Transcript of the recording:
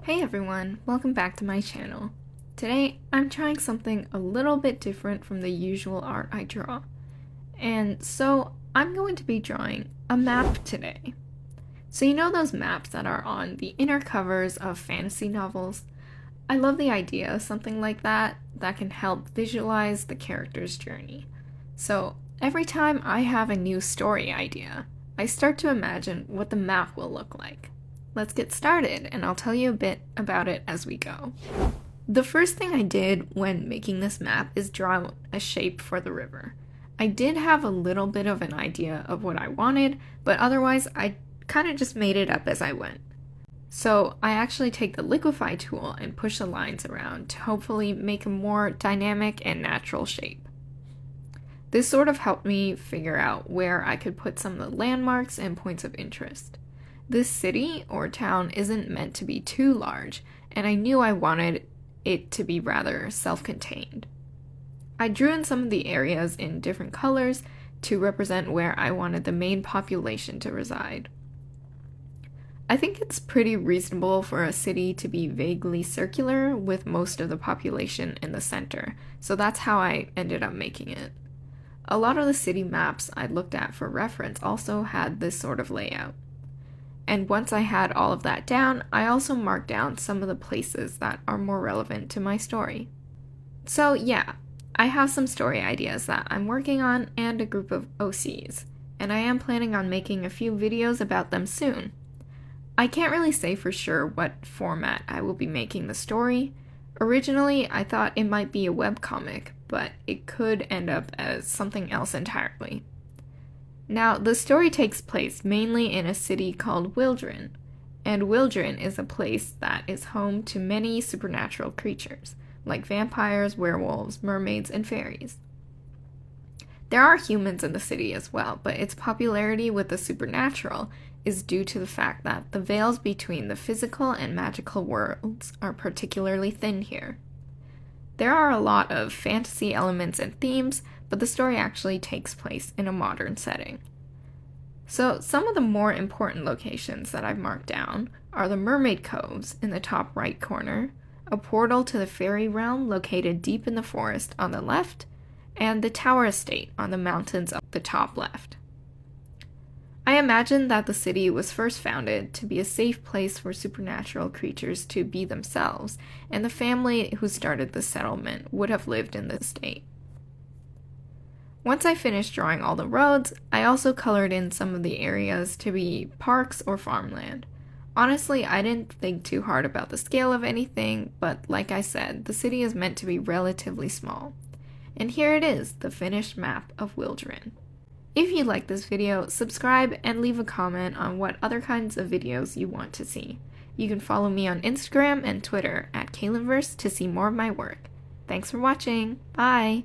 Hey everyone, welcome back to my channel. Today, I'm trying something a little bit different from the usual art I draw. And so, I'm going to be drawing a map today. So you know those maps that are on the inner covers of fantasy novels? I love the idea of something like that can help visualize the character's journey. So, every time I have a new story idea, I start to imagine what the map will look like. Let's get started, and I'll tell you a bit about it as we go. The first thing I did when making this map is draw a shape for the river. I did have a little bit of an idea of what I wanted, but otherwise I kind of just made it up as I went. So I actually take the liquify tool and push the lines around to hopefully make a more dynamic and natural shape. This sort of helped me figure out where I could put some of the landmarks and points of interest. This city or town isn't meant to be too large, and I knew I wanted it to be rather self-contained. I drew in some of the areas in different colors to represent where I wanted the main population to reside. I think it's pretty reasonable for a city to be vaguely circular with most of the population in the center, so that's how I ended up making it. A lot of the city maps I looked at for reference also had this sort of layout. And once I had all of that down, I also marked down some of the places that are more relevant to my story. So yeah, I have some story ideas that I'm working on and a group of OCs, and I am planning on making a few videos about them soon. I can't really say for sure what format I will be making the story. Originally, I thought it might be a webcomic, but it could end up as something else entirely. Now, the story takes place mainly in a city called Wildren, and Wildren is a place that is home to many supernatural creatures, like vampires, werewolves, mermaids, and fairies. There are humans in the city as well, but its popularity with the supernatural is due to the fact that the veils between the physical and magical worlds are particularly thin here. There are a lot of fantasy elements and themes, but the story actually takes place in a modern setting. So some of the more important locations that I've marked down are the Mermaid Coves in the top right corner, a portal to the fairy realm located deep in the forest on the left, and the Tower Estate on the mountains up the top left. I imagine that the city was first founded to be a safe place for supernatural creatures to be themselves, and the family who started the settlement would have lived in the estate. Once I finished drawing all the roads, I also colored in some of the areas to be parks or farmland. Honestly, I didn't think too hard about the scale of anything, but like I said, the city is meant to be relatively small. And here it is, the finished map of Wildren. If you like this video, subscribe and leave a comment on what other kinds of videos you want to see. You can follow me on Instagram and Twitter at KaylinVerse to see more of my work. Thanks for watching. Bye!